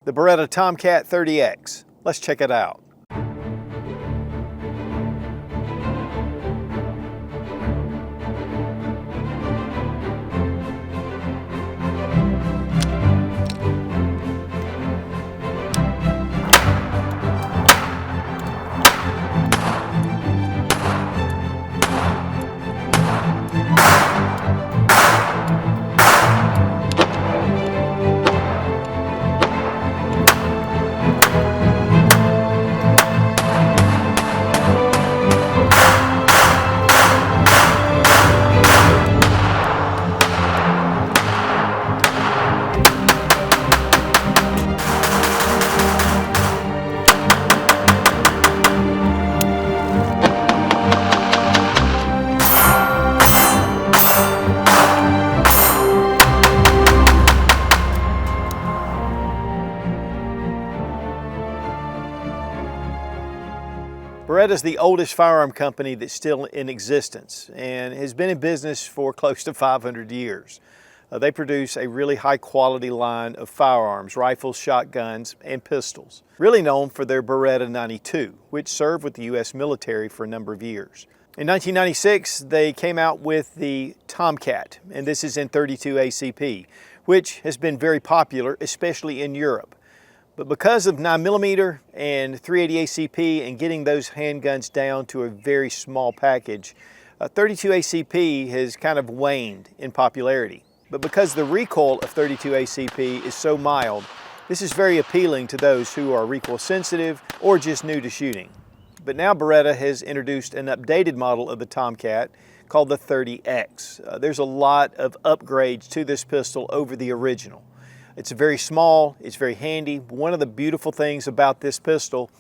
the Beretta Tomcat 30X. Let's check it out. Beretta is the oldest firearm company that's still in existence and has been in business for close to 500 years. They produce a really high quality line of firearms, rifles, shotguns, and pistols. Really known for their Beretta 92, which served with the U.S. military for a number of years. In 1996, they came out with the Tomcat, and this is in .32 ACP, which has been very popular, especially in Europe. But because of 9mm and .380 ACP and getting those handguns down to a very small package, .32 ACP has kind of waned in popularity. But because the recoil of .32 ACP is so mild, this is very appealing to those who are recoil sensitive or just new to shooting. But now Beretta has introduced an updated model of the Tomcat called the 30X. There's a lot of upgrades to this pistol over the original. It's very small, it's very handy. One of the beautiful things about this pistol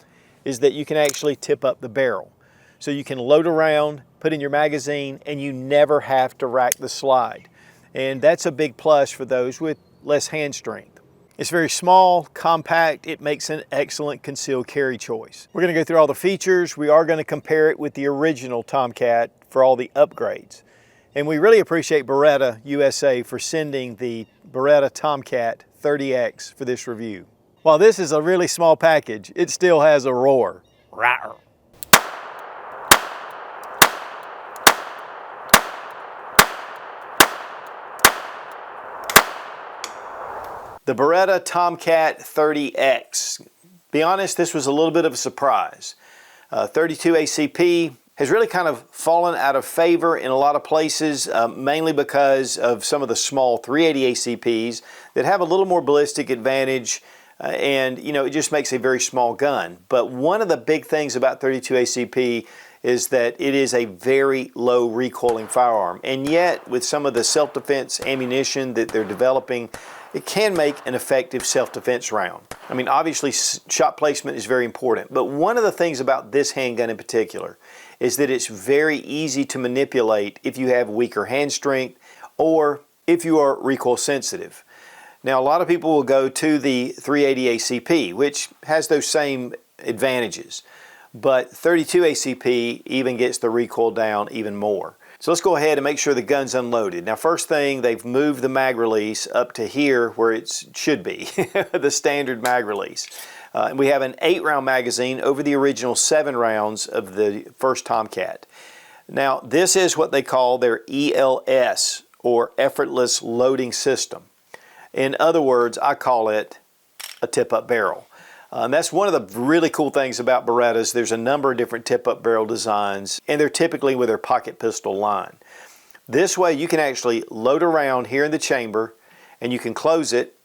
is that you can actually tip up the barrel. So you can load around, put in your magazine, and you never have to rack the slide. And that's a big plus for those with less hand strength. It's very small, compact, it makes an excellent concealed carry choice. We're gonna go through all the features. We are gonna compare it with the original Tomcat for all the upgrades. And we really appreciate Beretta USA for sending the Beretta Tomcat 30X for this review. While this is a really small package, it still has a roar. Rawr. The Beretta Tomcat 30X. Be honest, this was a little bit of a surprise. .32 ACP has really kind of fallen out of favor in a lot of places, mainly because of some of the small .380 ACPs that have a little more ballistic advantage, and it just makes a very small gun. But one of the big things about .32 ACP is that it is a very low recoiling firearm, and yet with some of the self-defense ammunition that they're developing, it can make an effective self-defense round. I mean, obviously shot placement is very important, but one of the things about this handgun in particular is that it's very easy to manipulate if you have weaker hand strength or if you are recoil sensitive. Now, a lot of people will go to the .380 ACP, which has those same advantages, but .32 ACP even gets the recoil down even more. So let's go ahead and make sure the gun's unloaded. Now, first thing, they've moved the mag release up to here where it should be, the standard mag release. We have an 8-round magazine over the original 7 rounds of the first Tomcat. Now, this is what they call their ELS, or effortless loading system. In other words, I call it a tip-up barrel. That's one of the really cool things about Berettas. There's a number of different tip-up barrel designs, and they're typically with their pocket pistol line. This way you can actually load around here in the chamber, and you can close it,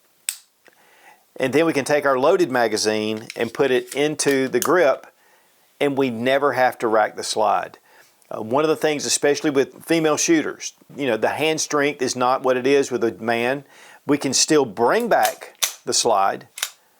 and then we can take our loaded magazine and put it into the grip, and we never have to rack the slide. One of the things, especially with female shooters, the hand strength is not what it is with a man. We can still bring back the slide,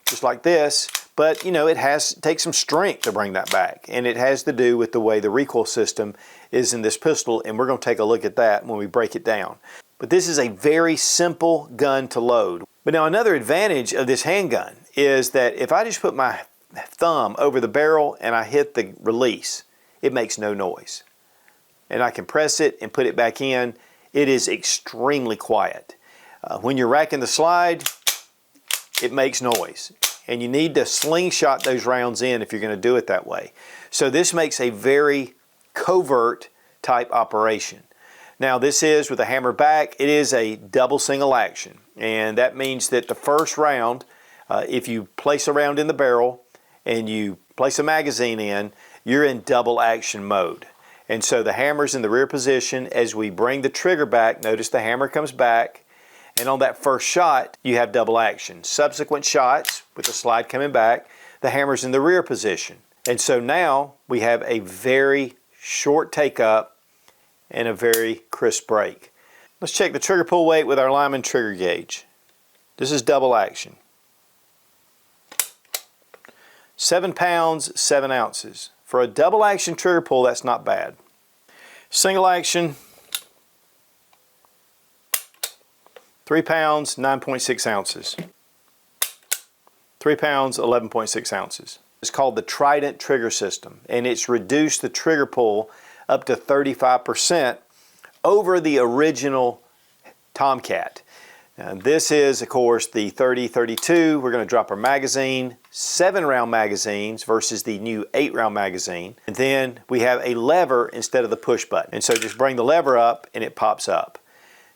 just like this, but it takes some strength to bring that back, and it has to do with the way the recoil system is in this pistol, and we're going to take a look at that when we break it down. But this is a very simple gun to load. But now another advantage of this handgun is that if I just put my thumb over the barrel and I hit the release, it makes no noise. And I can press it and put it back in. It is extremely quiet. When you're racking the slide, it makes noise. and you need to slingshot those rounds in if you're going to do it that way. So this makes a very covert type operation. Now this is with a hammer back, it is a double single action, and that means that the first round, if you place a round in the barrel and you place a magazine in, you're in double action mode. And so the hammer's in the rear position. As we bring the trigger back, notice the hammer comes back, and on that first shot you have double action. Subsequent shots with the slide coming back, the hammer's in the rear position. And so now we have a very short take up and a very crisp break. Let's check the trigger pull weight with our Lyman trigger gauge. This is double action. 7 pounds, 7 ounces. For a double action trigger pull, that's not bad. Single action, 3 pounds, 9.6 ounces. 3 pounds, 11.6 ounces. It's called the Trident trigger system, and it's reduced the trigger pull up to 35% over the original Tomcat. Now, this is, of course, the 30-32. We're going to drop our magazine, 7-round magazines versus the new 8-round magazine. And then we have a lever instead of the push button. And so just bring the lever up and it pops up.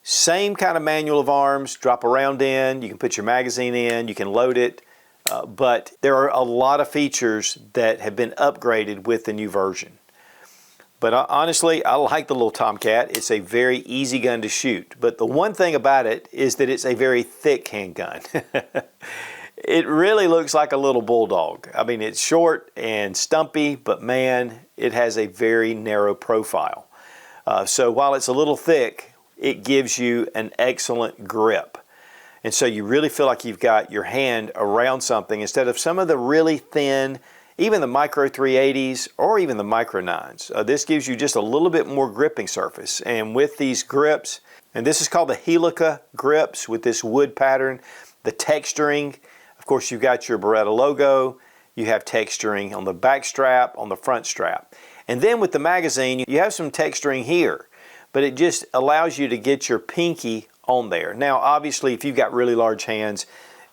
Same kind of manual of arms, drop a round in, you can put your magazine in, you can load it. But there are a lot of features that have been upgraded with the new version. But honestly, I like the little Tomcat. It's a very easy gun to shoot. But the one thing about it is that it's a very thick handgun. It really looks like a little bulldog. I mean, it's short and stumpy, but man, it has a very narrow profile. So while it's a little thick, it gives you an excellent grip. And so you really feel like you've got your hand around something instead of some of the really thin, even the micro 380s or even the micro 9s. This gives you just a little bit more gripping surface. And with these grips, and this is called the Helica grips with this wood pattern, the texturing, of course you've got your Beretta logo, you have texturing on the back strap, on the front strap. And then with the magazine, you have some texturing here, but it just allows you to get your pinky on there. Now obviously if you've got really large hands,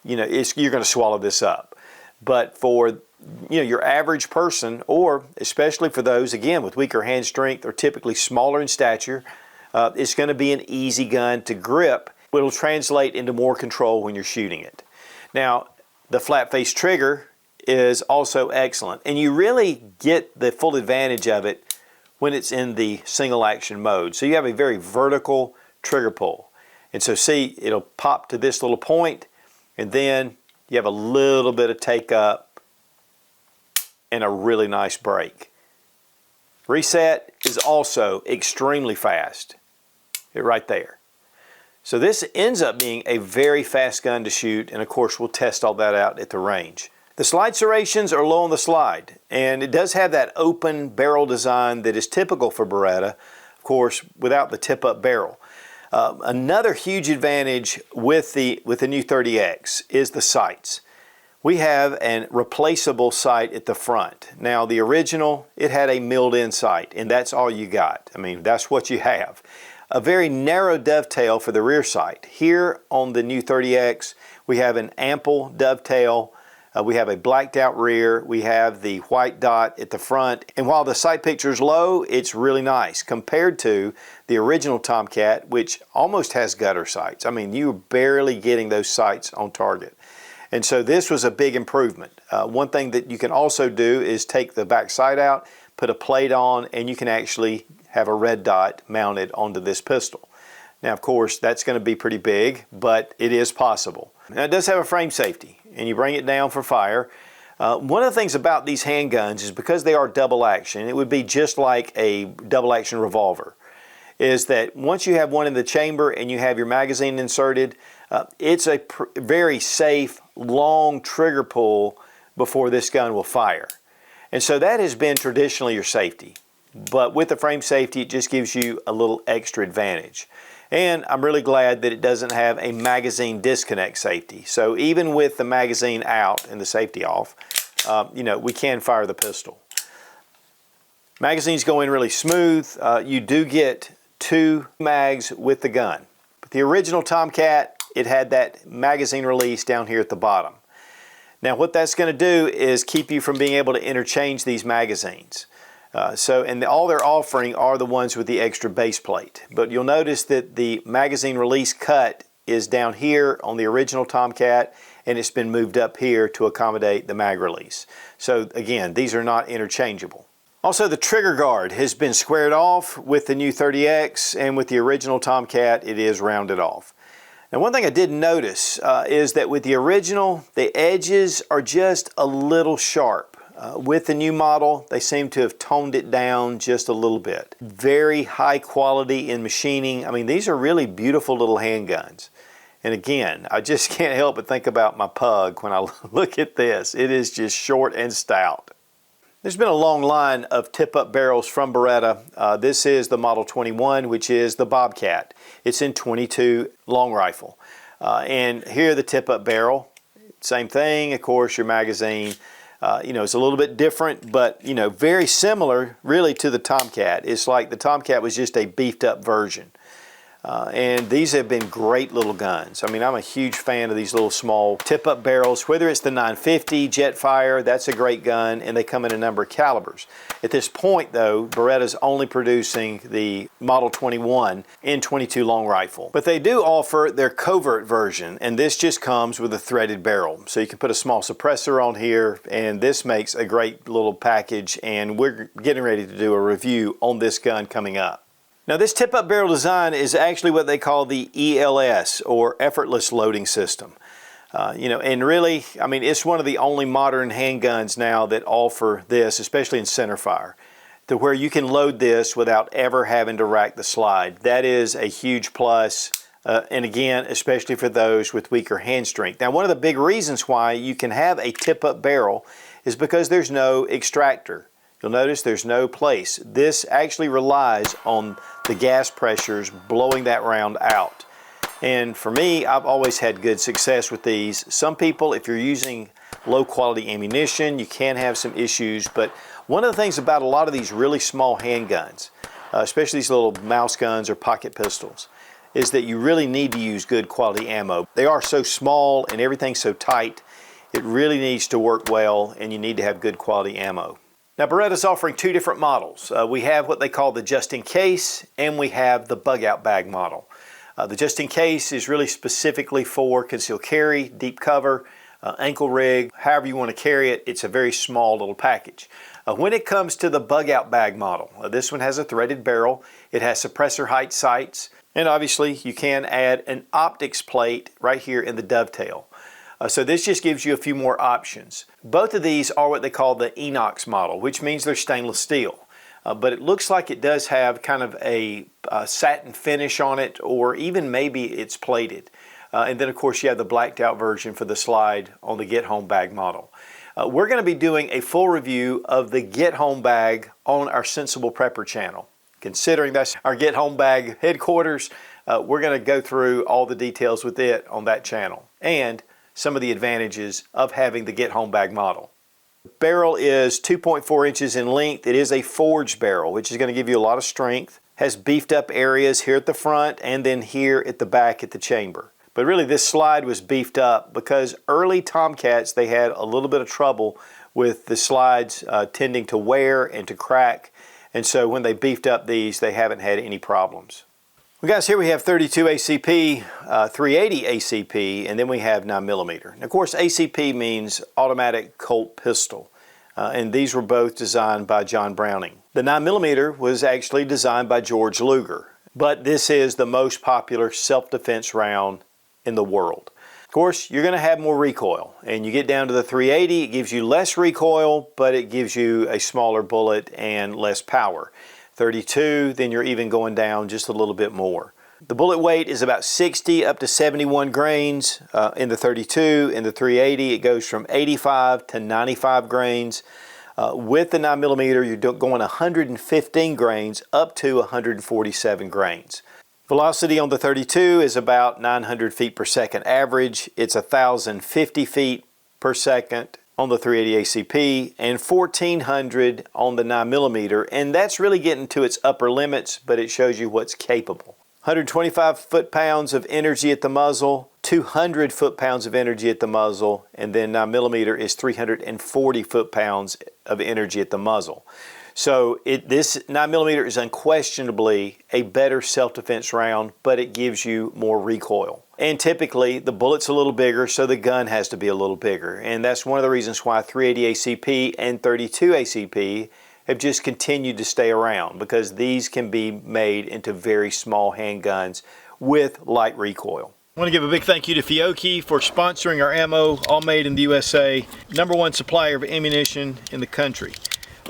you know, you're going to swallow this up. But for your average person, or especially for those, again, with weaker hand strength or typically smaller in stature, it's going to be an easy gun to grip. It'll translate into more control when you're shooting it. Now, the flat face trigger is also excellent, and you really get the full advantage of it when it's in the single action mode. So you have a very vertical trigger pull. And so see, it'll pop to this little point, and then you have a little bit of take up and a really nice break. Reset is also extremely fast. Right there. So this ends up being a very fast gun to shoot, and of course we'll test all that out at the range. The slide serrations are low on the slide, and it does have that open barrel design that is typical for Beretta, of course, without the tip-up barrel. Another huge advantage with the new 30X is the sights. We have a replaceable sight at the front. Now the original, it had a milled-in sight, and that's all you got. I mean, that's what you have. A very narrow dovetail for the rear sight. Here on the new 30X, we have an ample dovetail. We have a blacked out rear. We have the white dot at the front. And while the sight picture is low, it's really nice compared to the original Tomcat, which almost has gutter sights. I mean, you're barely getting those sights on target. And so this was a big improvement. One thing that you can also do is take the back sight out, put a plate on, and you can actually have a red dot mounted onto this pistol. Now, of course, that's going to be pretty big, but it is possible. Now, it does have a frame safety, and you bring it down for fire. One of the things about these handguns is because they are double action, it would be just like a double action revolver, is that once you have one in the chamber and you have your magazine inserted, it's a very safe, long trigger pull before this gun will fire. And so that has been traditionally your safety. But with the frame safety, it just gives you a little extra advantage. And I'm really glad that it doesn't have a magazine disconnect safety. So even with the magazine out and the safety off, we can fire the pistol. Magazines go in really smooth. You do get 2 mags with the gun. But the original Tomcat, it had that magazine release down here at the bottom. Now what that's going to do is keep you from being able to interchange these magazines. All they're offering are the ones with the extra base plate. But you'll notice that the magazine release cut is down here on the original Tomcat, and it's been moved up here to accommodate the mag release. So again, these are not interchangeable. Also, the trigger guard has been squared off with the new 30X, and with the original Tomcat, it is rounded off. Now, one thing I did notice is that with the original, the edges are just a little sharp. With the new model, they seem to have toned it down just a little bit. Very high quality in machining. I mean, these are really beautiful little handguns. And again, I just can't help but think about my pug when I look at this. It is just short and stout. There's been a long line of tip-up barrels from Beretta. This is the Model 21, which is the Bobcat. It's in .22 long rifle. And here the tip-up barrel, same thing, of course, your magazine. It's a little bit different, but, very similar really to the Tomcat. It's like the Tomcat was just a beefed-up version. And these have been great little guns. I mean, I'm a huge fan of these little small tip-up barrels, whether it's the 950 Jetfire, that's a great gun, and they come in a number of calibers. At this point, though, Beretta's only producing the Model 21 in .22 long rifle. But they do offer their covert version, and this just comes with a threaded barrel. So you can put a small suppressor on here, and this makes a great little package, and we're getting ready to do a review on this gun coming up. Now, this tip-up barrel design is actually what they call the ELS, or effortless loading system. And really, I mean, it's one of the only modern handguns now that offer this, especially in centerfire, to where you can load this without ever having to rack the slide. That is a huge plus, and again, especially for those with weaker hand strength. Now, one of the big reasons why you can have a tip-up barrel is because there's no extractor. You'll notice there's no place. This actually relies on the gas pressures blowing that round out. And for me, I've always had good success with these. Some people, if you're using low quality ammunition, you can have some issues. But one of the things about a lot of these really small handguns, especially these little mouse guns or pocket pistols, is that you really need to use good quality ammo. They are so small and everything's so tight, it really needs to work well, and you need to have good quality ammo. Now, Beretta's offering two different models. We have what they call the just-in-case, and we have the bug-out bag model. The just-in-case is really specifically for concealed carry, deep cover, ankle rig, however you want to carry it. It's a very small little package. When it comes to the bug-out bag model, this one has a threaded barrel. It has suppressor height sights, and obviously you can add an optics plate right here in the dovetail. So this just gives you a few more options. Both of these are what they call the Inox model, which means they're stainless steel. But it looks like it does have kind of a satin finish on it, or even maybe it's plated. And then of course you have the blacked out version for the slide on the Get Home Bag model. We're going to be doing a full review of the Get Home Bag on our Sensible Prepper channel. Considering that's our Get Home Bag headquarters, we're going to go through all the details with it on that channel, and some of the advantages of having the Get Home Bag model. The barrel is 2.4 inches in length. It is a forged barrel, which is going to give you a lot of strength. Has beefed up areas here at the front and then here at the back at the chamber. But really this slide was beefed up because early Tomcats, they had a little bit of trouble with the slides tending to wear and to crack. And so when they beefed up these, they haven't had any problems. Well, guys, here we have 32 ACP, 380 ACP, and then we have 9mm. And of course, ACP means automatic Colt pistol, and these were both designed by John Browning. The 9mm was actually designed by George Luger, but this is the most popular self-defense round in the world. Of course, you're going to have more recoil, and you get down to the 380, it gives you less recoil, but it gives you a smaller bullet and less power. 32, then you're even going down just a little bit more. The bullet weight is about 60 up to 71 grains in the 32. In the 380, it goes from 85 to 95 grains. With the 9mm, you're going 115 grains up to 147 grains. Velocity on the 32 is about 900 feet per second average. It's 1,050 feet per second on the 380 ACP and 1,400 on the 9mm, and that's really getting to its upper limits, but it shows you what's capable. 125 foot-pounds of energy at the muzzle, 200 foot-pounds of energy at the muzzle, and then 9mm is 340 foot-pounds of energy at the muzzle. So this 9mm is unquestionably a better self-defense round, but it gives you more recoil. And typically the bullet's a little bigger, so the gun has to be a little bigger. And that's one of the reasons why 380 ACP and 32 ACP have just continued to stay around, because these can be made into very small handguns with light recoil. I want to give a big thank you to Fiocchi for sponsoring our ammo, all made in the USA, #1 supplier of ammunition in the country.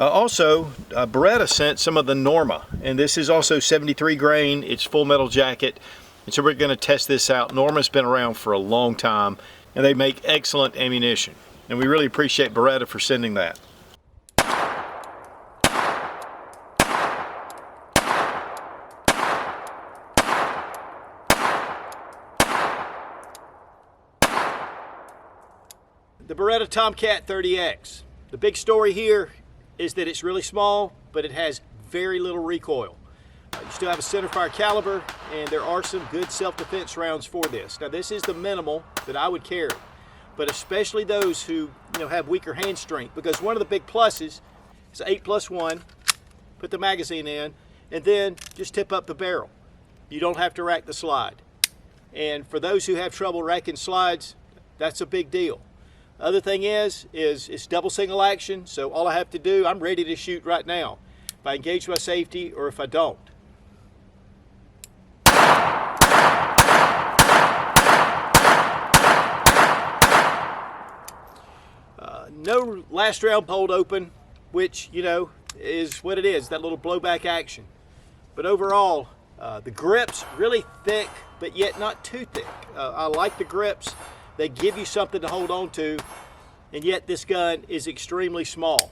Also, Beretta sent some of the Norma, and this is also 73 grain, it's full metal jacket, and so we're going to test this out. Norma's been around for a long time, and they make excellent ammunition, and we really appreciate Beretta for sending that. The Beretta Tomcat 30X. The big story here is that it's really small, but it has very little recoil. You still have a centerfire caliber, and there are some good self-defense rounds for this. Now this is the minimal that I would carry, but especially those who have weaker hand strength, because one of the big pluses is 8+1, put the magazine in, and then just tip up the barrel. You don't have to rack the slide. And for those who have trouble racking slides, that's a big deal. Other thing is it's double single action, so all I have to do, I'm ready to shoot right now, if I engage my safety or if I don't. No last round pulled open, which is what it is, that little blowback action. But overall, the grips really thick, but yet not too thick. I like the grips. They give you something to hold on to, and yet this gun is extremely small.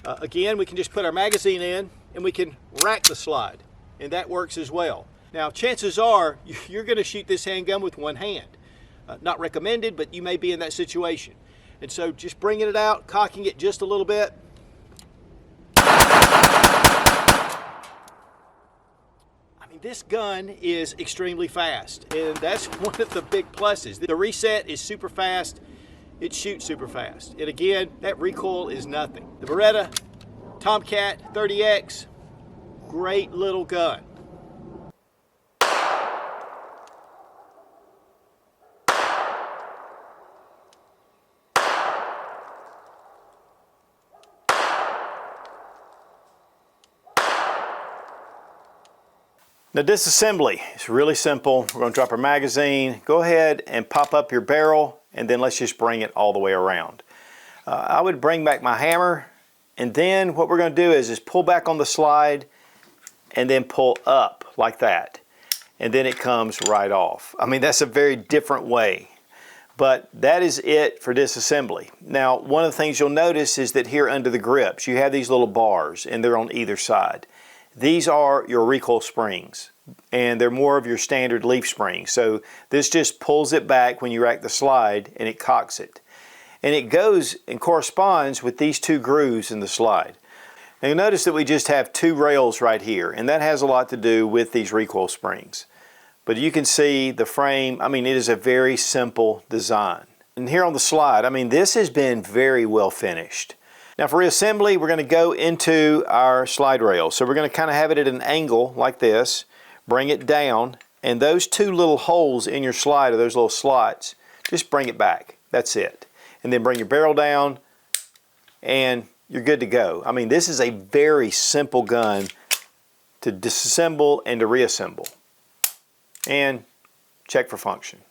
Again, we can just put our magazine in and we can rack the slide, and that works as well. Now, chances are you're going to shoot this handgun with one hand. Not recommended, but you may be in that situation. And so just bringing it out, cocking it just a little bit. This gun is extremely fast, and that's one of the big pluses. The reset is super fast, it shoots super fast, and again, that recoil is nothing. The Beretta Tomcat 30X, great little gun. Now disassembly is really simple. We're going to drop our magazine, go ahead and pop up your barrel, and then let's just bring it all the way around. I would bring back my hammer, and then what we're going to do is pull back on the slide and then pull up like that, and then it comes right off. I mean, that's a very different way, but that is it for disassembly. Now, one of the things you'll notice is that here under the grips you have these little bars, and they're on either side. These are your recoil springs, and they're more of your standard leaf springs. So this just pulls it back when you rack the slide, and it cocks it. And it goes and corresponds with these two grooves in the slide. Now you'll notice that we just have two rails right here, and that has a lot to do with these recoil springs. But you can see the frame, I mean, it is a very simple design. And here on the slide, I mean, this has been very well finished. Now for reassembly, we're going to go into our slide rail. So we're going to kind of have it at an angle like this, bring it down, and those two little holes in your slide, or those little slots, just bring it back. That's it. And then bring your barrel down, and you're good to go. I mean, this is a very simple gun to disassemble and to reassemble. And check for function.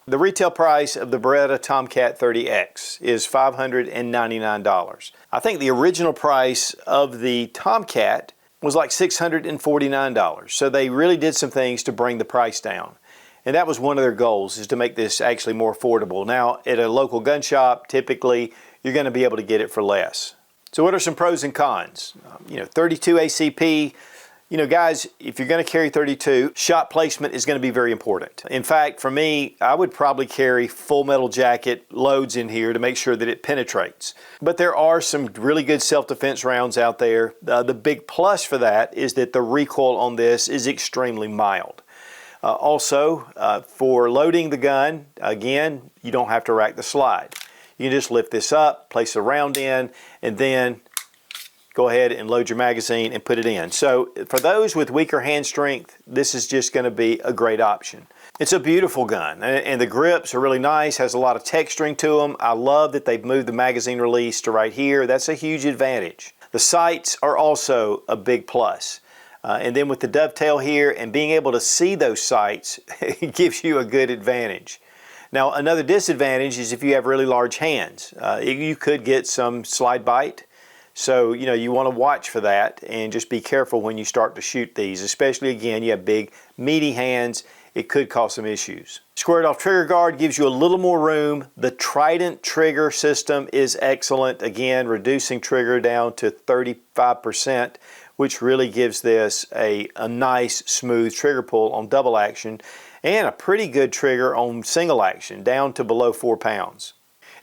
The retail price of the Beretta Tomcat 30X is $599. I think the original price of the Tomcat was like $649. So they really did some things to bring the price down. And that was one of their goals, is to make this actually more affordable. Now, at a local gun shop, typically you're going to be able to get it for less. So what are some pros and cons? 32 ACP. Guys, if you're going to carry 32, shot placement is going to be very important. In fact, for me, I would probably carry full metal jacket loads in here to make sure that it penetrates. But there are some really good self-defense rounds out there. The big plus for that is that the recoil on this is extremely mild. Also, for loading the gun, again, you don't have to rack the slide. You can just lift this up, place a round in, and then go ahead and load your magazine and put it in. So for those with weaker hand strength, this is just going to be a great option. It's a beautiful gun, and the grips are really nice, has a lot of texturing to them. I love that they've moved the magazine release to right here. That's a huge advantage. The sights are also a big plus. And then with the dovetail here and being able to see those sights, it gives you a good advantage. Now, another disadvantage is if you have really large hands. You could get some slide bite. So, you want to watch for that and just be careful when you start to shoot these, especially again, you have big, meaty hands. It could cause some issues. Squared off trigger guard gives you a little more room. The Trident trigger system is excellent. Again, reducing trigger down to 35%, which really gives this a nice, smooth trigger pull on double action and a pretty good trigger on single action, down to below 4 pounds.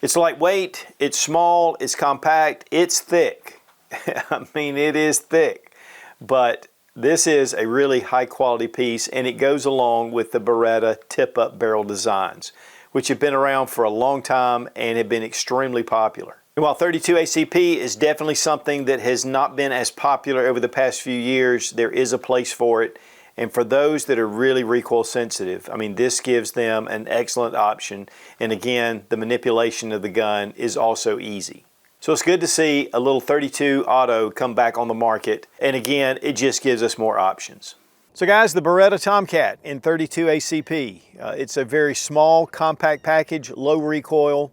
It's lightweight, it's small, it's compact, it's thick. I mean, it is thick, but this is a really high quality piece, and it goes along with the Beretta tip-up barrel designs, which have been around for a long time and have been extremely popular. And while 32 ACP is definitely something that has not been as popular over the past few years, there is a place for it. And for those that are really recoil sensitive, I mean, this gives them an excellent option. And again, the manipulation of the gun is also easy. So it's good to see a little 32 auto come back on the market. And again, it just gives us more options. So guys, the Beretta Tomcat in 32 ACP. It's a very small, compact package, low recoil,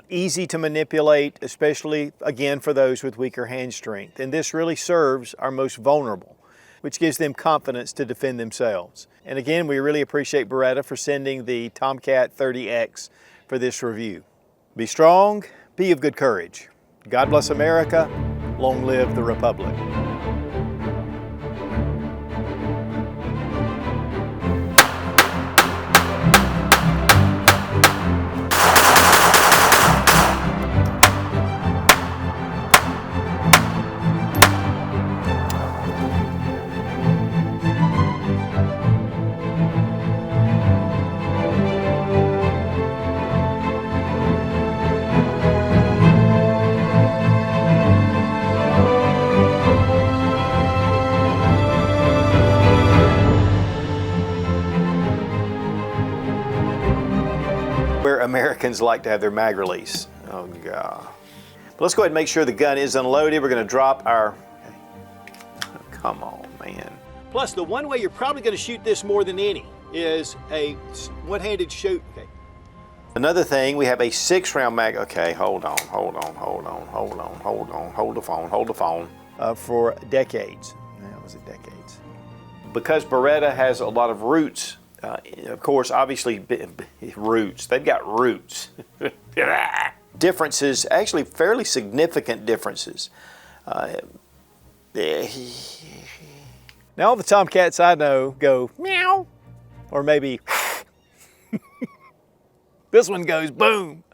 easy to manipulate, especially, again, for those with weaker hand strength. And this really serves our most vulnerable, which gives them confidence to defend themselves. And again, we really appreciate Beretta for sending the Tomcat 30X for this review. Be strong, be of good courage. God bless America, long live the Republic. Where Americans like to have their mag release. Oh God. But let's go ahead and make sure the gun is unloaded. We're going to drop our, oh, come on, man. Plus, the one way you're probably going to shoot this more than any is a one-handed shoot. Okay. Another thing, we have a 6-round mag. Okay, hold on. Hold the phone. For decades. That was decades. Because Beretta has a lot of roots. Of course, obviously, roots. They've got roots. Differences, actually fairly significant differences. Now, all the Tomcats I know go meow, or maybe this one goes boom.